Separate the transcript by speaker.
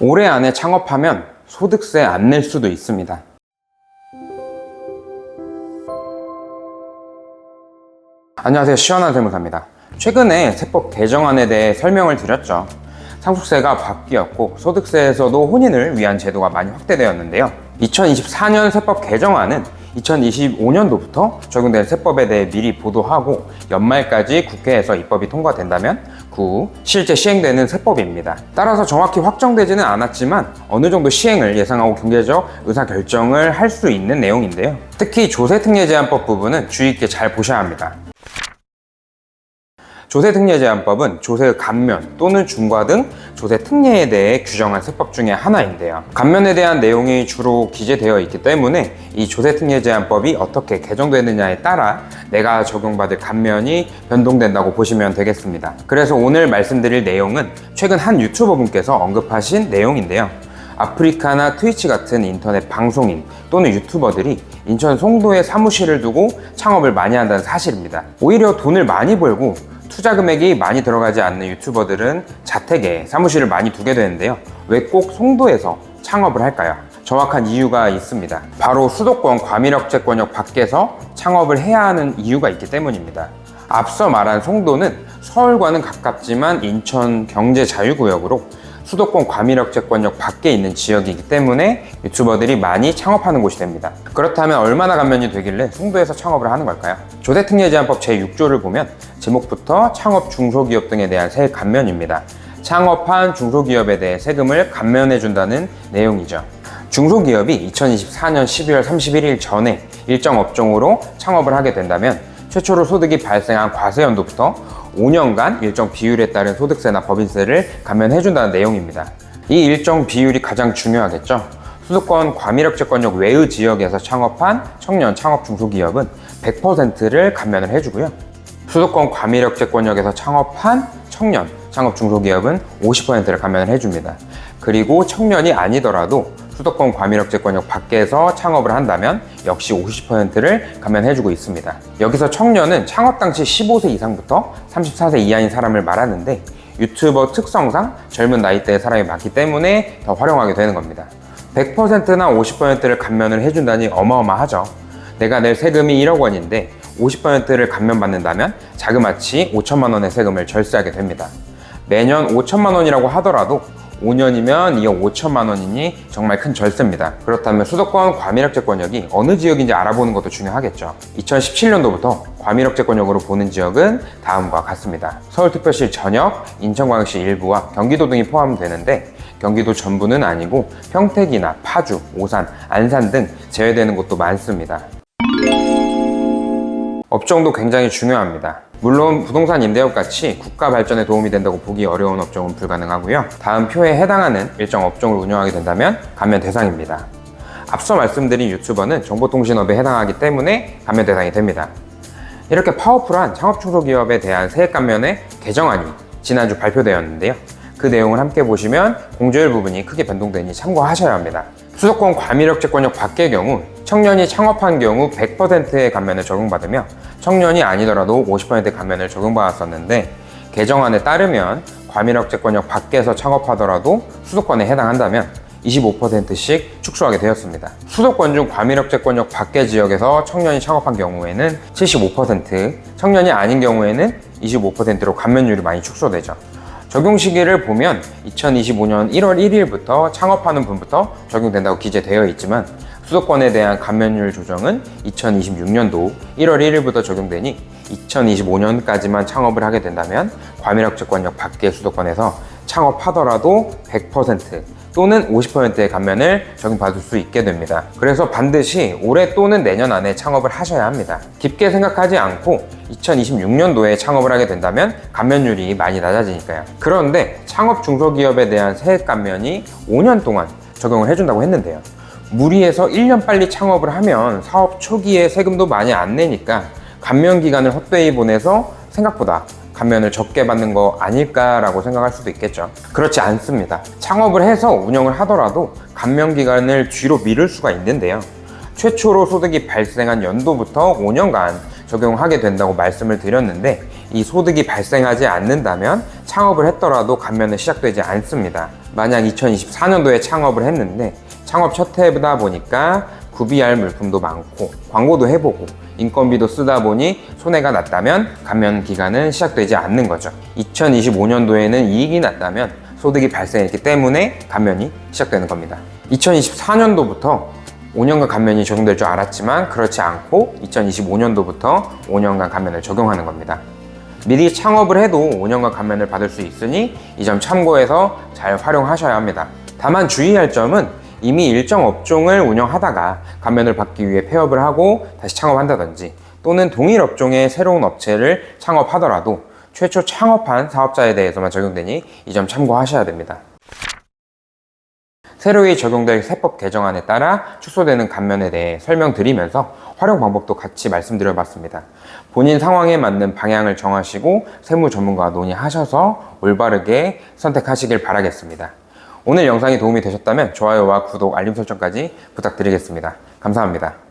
Speaker 1: 올해 안에 창업하면 소득세 안 낼 수도 있습니다. 안녕하세요, 시원한 세무사입니다. 최근에 세법 개정안에 대해 설명을 드렸죠. 상속세가 바뀌었고 소득세에서도 혼인을 위한 제도가 많이 확대되었는데요. 2024년 세법 개정안은 2025년도부터 적용될 세법에 대해 미리 보도하고 연말까지 국회에서 입법이 통과된다면 그 후 실제 시행되는 세법입니다. 따라서 정확히 확정되지는 않았지만 어느 정도 시행을 예상하고 경제적 의사결정을 할 수 있는 내용인데요. 특히 조세특례제한법 부분은 주의 있게 잘 보셔야 합니다. 조세특례제한법은 조세의 감면 또는 중과 등 조세특례에 대해 규정한 세법 중에 하나인데요. 감면에 대한 내용이 주로 기재되어 있기 때문에 이 조세특례제한법이 어떻게 개정되느냐에 따라 내가 적용받을 감면이 변동된다고 보시면 되겠습니다. 그래서 오늘 말씀드릴 내용은 최근 한 유튜버분께서 언급하신 내용인데요. 아프리카나 트위치 같은 인터넷 방송인 또는 유튜버들이 인천 송도에 사무실을 두고 창업을 많이 한다는 사실입니다. 오히려 돈을 많이 벌고 투자 금액이 많이 들어가지 않는 유튜버들은 자택에 사무실을 많이 두게 되는데요. 왜 꼭 송도에서 창업을 할까요? 정확한 이유가 있습니다. 바로 수도권 과밀억제권역 밖에서 창업을 해야 하는 이유가 있기 때문입니다. 앞서 말한 송도는 서울과는 가깝지만 인천 경제자유구역으로 수도권 과밀억제권역 밖에 있는 지역이기 때문에 유튜버들이 많이 창업하는 곳이 됩니다. 그렇다면 얼마나 감면이 되길래 송도에서 창업을 하는 걸까요? 조세특례제한법 제6조를 보면 제목부터 창업 중소기업 등에 대한 세액 감면입니다. 창업한 중소기업에 대해 세금을 감면해준다는 내용이죠. 중소기업이 2024년 12월 31일 전에 일정 업종으로 창업을 하게 된다면 최초로 소득이 발생한 과세연도부터 5년간 일정 비율에 따른 소득세나 법인세를 감면해준다는 내용입니다. 이 일정 비율이 가장 중요하겠죠. 수도권 과밀억제권역 외의 지역에서 창업한 청년 창업 중소기업은 100%를 감면을 해주고요. 수도권 과밀억제권역에서 창업한 청년 창업 중소기업은 50%를 감면을 해줍니다. 그리고 청년이 아니더라도 수도권 과밀억제권역 밖에서 창업을 한다면 역시 50%를 감면해주고 있습니다. 여기서 청년은 창업 당시 15세 이상부터 34세 이하인 사람을 말하는데 유튜버 특성상 젊은 나이대의 사람이 많기 때문에 더 활용하게 되는 겁니다. 100%나 50%를 감면을 해준다니 어마어마하죠. 내가 낼 세금이 1억 원인데 50%를 감면받는다면 자그마치 5천만 원의 세금을 절세하게 됩니다. 매년 5천만 원이라고 하더라도 5년이면 2억 5천만 원이니 정말 큰 절세입니다. 그렇다면 수도권 과밀억제권역이 어느 지역인지 알아보는 것도 중요하겠죠. 2017년도부터 과밀억제권역으로 보는 지역은 다음과 같습니다. 서울특별시 전역, 인천광역시 일부와 경기도 등이 포함되는데 경기도 전부는 아니고 평택이나 파주, 오산, 안산 등 제외되는 곳도 많습니다. 업종도 굉장히 중요합니다. 물론 부동산 임대업 같이 국가 발전에 도움이 된다고 보기 어려운 업종은 불가능하고요. 다음 표에 해당하는 일정 업종을 운영하게 된다면 감면 대상입니다. 앞서 말씀드린 유튜버는 정보통신업에 해당하기 때문에 감면 대상이 됩니다. 이렇게 파워풀한 창업중소기업에 대한 세액 감면의 개정안이 지난주 발표되었는데요. 그 내용을 함께 보시면 공제율 부분이 크게 변동되니 참고하셔야 합니다. 수도권 과밀억제권역 밖의 경우 청년이 창업한 경우 100%의 감면을 적용받으며 청년이 아니더라도 50%의 감면을 적용받았었는데 개정안에 따르면 과밀억제권역 밖에서 창업하더라도 수도권에 해당한다면 25%씩 축소하게 되었습니다. 수도권 중 과밀억제권역 밖의 지역에서 청년이 창업한 경우에는 75%, 청년이 아닌 경우에는 25%로 감면율이 많이 축소되죠. 적용 시기를 보면 2025년 1월 1일부터 창업하는 분부터 적용된다고 기재되어 있지만 수도권에 대한 감면율 조정은 2026년도 1월 1일부터 적용되니 2025년까지만 창업을 하게 된다면 과밀억제권역 밖의 수도권에서 창업하더라도 100% 또는 50%의 감면을 적용받을 수 있게 됩니다. 그래서 반드시 올해 또는 내년 안에 창업을 하셔야 합니다. 깊게 생각하지 않고 2026년도에 창업을 하게 된다면 감면율이 많이 낮아지니까요. 그런데 창업 중소기업에 대한 세액 감면이 5년 동안 적용을 해준다고 했는데요. 무리해서 1년 빨리 창업을 하면 사업 초기에 세금도 많이 안 내니까 감면 기간을 헛되이 보내서 생각보다 감면을 적게 받는 거 아닐까라고 생각할 수도 있겠죠. 그렇지 않습니다. 창업을 해서 운영을 하더라도 감면 기간을 뒤로 미룰 수가 있는데요. 최초로 소득이 발생한 연도부터 5년간 적용하게 된다고 말씀을 드렸는데 이 소득이 발생하지 않는다면 창업을 했더라도 감면은 시작되지 않습니다. 만약 2024년도에 창업을 했는데 창업 첫 해다 보니까 구비할 물품도 많고 광고도 해보고 인건비도 쓰다 보니 손해가 났다면 감면 기간은 시작되지 않는 거죠. 2025년도에는 이익이 났다면 소득이 발생했기 때문에 감면이 시작되는 겁니다. 2024년도부터 5년간 감면이 적용될 줄 알았지만 그렇지 않고 2025년도부터 5년간 감면을 적용하는 겁니다. 미리 창업을 해도 5년간 감면을 받을 수 있으니 이 점 참고해서 잘 활용하셔야 합니다. 다만 주의할 점은 이미 일정 업종을 운영하다가 감면을 받기 위해 폐업을 하고 다시 창업한다든지 또는 동일 업종의 새로운 업체를 창업하더라도 최초 창업한 사업자에 대해서만 적용되니 이 점 참고하셔야 됩니다. 새로이 적용될 세법 개정안에 따라 축소되는 감면에 대해 설명드리면서 활용 방법도 같이 말씀드려봤습니다. 본인 상황에 맞는 방향을 정하시고 세무 전문가와 논의하셔서 올바르게 선택하시길 바라겠습니다. 오늘 영상이 도움이 되셨다면 좋아요와 구독, 알림 설정까지 부탁드리겠습니다. 감사합니다.